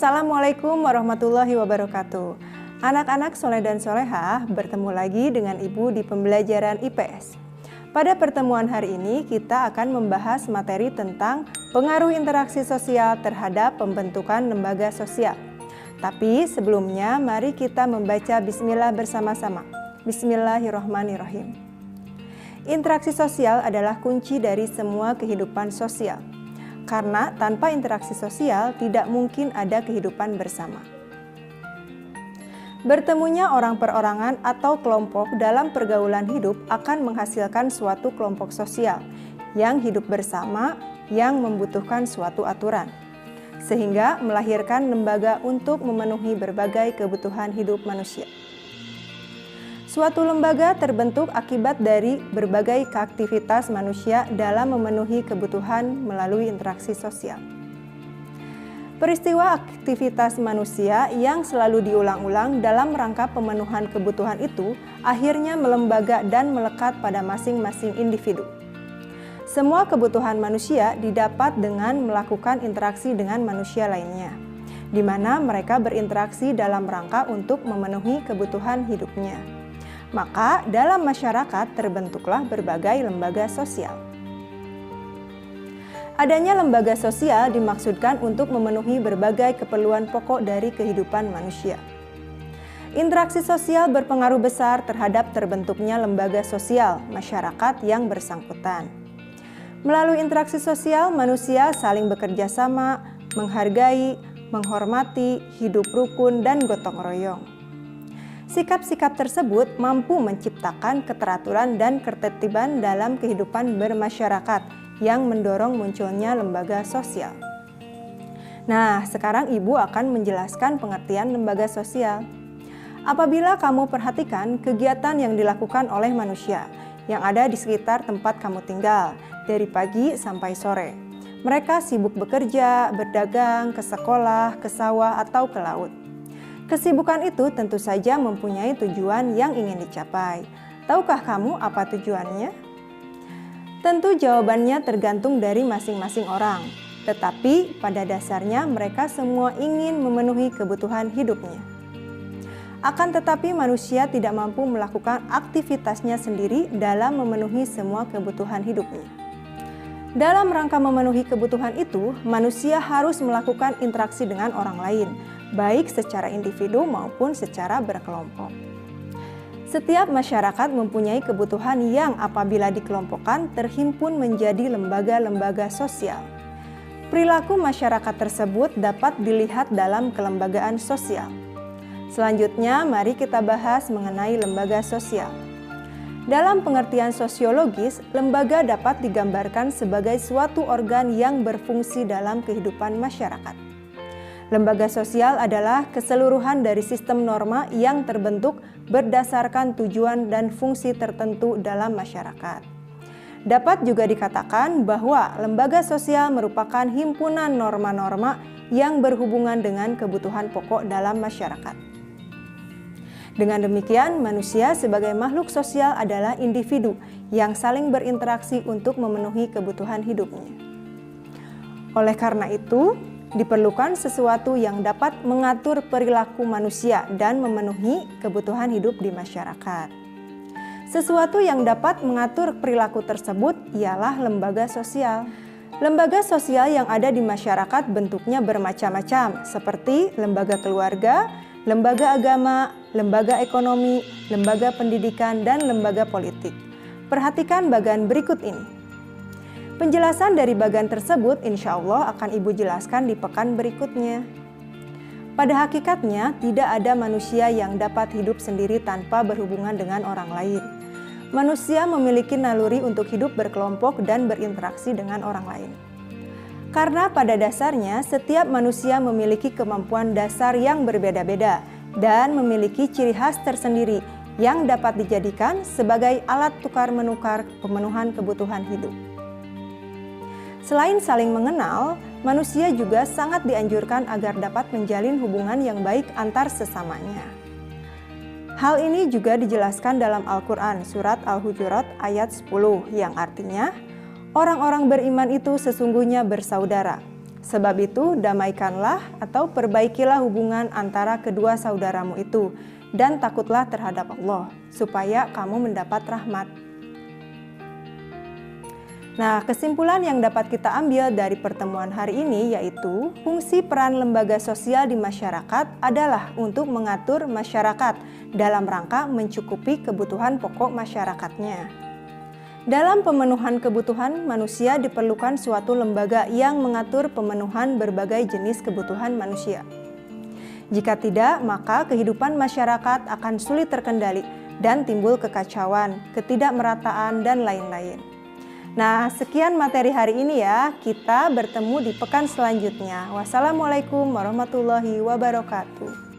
Assalamualaikum warahmatullahi wabarakatuh. Anak-anak soleh dan solehah, bertemu lagi dengan Ibu di pembelajaran IPS. Pada pertemuan hari ini kita akan membahas materi tentang pengaruh interaksi sosial terhadap pembentukan lembaga sosial. Tapi sebelumnya mari kita membaca bismillah bersama-sama. Bismillahirrahmanirrahim. Interaksi sosial adalah kunci dari semua kehidupan sosial. Karena tanpa interaksi sosial tidak mungkin ada kehidupan bersama. Bertemunya orang perorangan atau kelompok dalam pergaulan hidup akan menghasilkan suatu kelompok sosial yang hidup bersama yang membutuhkan suatu aturan, sehingga melahirkan lembaga untuk memenuhi berbagai kebutuhan hidup manusia. Suatu lembaga terbentuk akibat dari berbagai aktivitas manusia dalam memenuhi kebutuhan melalui interaksi sosial. Peristiwa aktivitas manusia yang selalu diulang-ulang dalam rangka pemenuhan kebutuhan itu akhirnya melembaga dan melekat pada masing-masing individu. Semua kebutuhan manusia didapat dengan melakukan interaksi dengan manusia lainnya, di mana mereka berinteraksi dalam rangka untuk memenuhi kebutuhan hidupnya. Maka dalam masyarakat terbentuklah berbagai lembaga sosial. Adanya lembaga sosial dimaksudkan untuk memenuhi berbagai keperluan pokok dari kehidupan manusia. Interaksi sosial berpengaruh besar terhadap terbentuknya lembaga sosial masyarakat yang bersangkutan. Melalui interaksi sosial, manusia saling bekerja sama, menghargai, menghormati, hidup rukun, dan gotong royong. Sikap-sikap tersebut mampu menciptakan keteraturan dan ketertiban dalam kehidupan bermasyarakat yang mendorong munculnya lembaga sosial. Nah, sekarang Ibu akan menjelaskan pengertian lembaga sosial. Apabila kamu perhatikan kegiatan yang dilakukan oleh manusia yang ada di sekitar tempat kamu tinggal, dari pagi sampai sore. Mereka sibuk bekerja, berdagang, ke sekolah, ke sawah, atau ke laut. Kesibukan itu tentu saja mempunyai tujuan yang ingin dicapai. Tahukah kamu apa tujuannya? Tentu jawabannya tergantung dari masing-masing orang. Tetapi pada dasarnya mereka semua ingin memenuhi kebutuhan hidupnya. Akan tetapi manusia tidak mampu melakukan aktivitasnya sendiri dalam memenuhi semua kebutuhan hidupnya. Dalam rangka memenuhi kebutuhan itu, manusia harus melakukan interaksi dengan orang lain, baik secara individu maupun secara berkelompok. Setiap masyarakat mempunyai kebutuhan yang apabila dikelompokkan terhimpun menjadi lembaga-lembaga sosial. Perilaku masyarakat tersebut dapat dilihat dalam kelembagaan sosial. Selanjutnya, mari kita bahas mengenai lembaga sosial. Dalam pengertian sosiologis, lembaga dapat digambarkan sebagai suatu organ yang berfungsi dalam kehidupan masyarakat. Lembaga sosial adalah keseluruhan dari sistem norma yang terbentuk berdasarkan tujuan dan fungsi tertentu dalam masyarakat. Dapat juga dikatakan bahwa lembaga sosial merupakan himpunan norma-norma yang berhubungan dengan kebutuhan pokok dalam masyarakat. Dengan demikian, manusia sebagai makhluk sosial adalah individu yang saling berinteraksi untuk memenuhi kebutuhan hidupnya. Oleh karena itu, diperlukan sesuatu yang dapat mengatur perilaku manusia dan memenuhi kebutuhan hidup di masyarakat. Sesuatu yang dapat mengatur perilaku tersebut ialah lembaga sosial. Lembaga sosial yang ada di masyarakat bentuknya bermacam-macam, seperti lembaga keluarga, lembaga agama, lembaga ekonomi, lembaga pendidikan, dan lembaga politik. Perhatikan bagian berikut ini. Penjelasan dari bagian tersebut insya Allah akan Ibu jelaskan di pekan berikutnya. Pada hakikatnya, tidak ada manusia yang dapat hidup sendiri tanpa berhubungan dengan orang lain. Manusia memiliki naluri untuk hidup berkelompok dan berinteraksi dengan orang lain. Karena pada dasarnya, setiap manusia memiliki kemampuan dasar yang berbeda-beda dan memiliki ciri khas tersendiri yang dapat dijadikan sebagai alat tukar-menukar pemenuhan kebutuhan hidup. Selain saling mengenal, manusia juga sangat dianjurkan agar dapat menjalin hubungan yang baik antar sesamanya. Hal ini juga dijelaskan dalam Al-Quran, surat Al-Hujurat ayat 10, yang artinya, orang-orang beriman itu sesungguhnya bersaudara. Sebab itu, damaikanlah atau perbaikilah hubungan antara kedua saudaramu itu, dan takutlah terhadap Allah, supaya kamu mendapat rahmat. Nah, kesimpulan yang dapat kita ambil dari pertemuan hari ini yaitu fungsi peran lembaga sosial di masyarakat adalah untuk mengatur masyarakat dalam rangka mencukupi kebutuhan pokok masyarakatnya. Dalam pemenuhan kebutuhan manusia diperlukan suatu lembaga yang mengatur pemenuhan berbagai jenis kebutuhan manusia. Jika tidak, maka kehidupan masyarakat akan sulit terkendali dan timbul kekacauan, ketidakmerataan, dan lain-lain. Nah, sekian materi hari ini ya. Kita bertemu di pekan selanjutnya. Wassalamualaikum warahmatullahi wabarakatuh.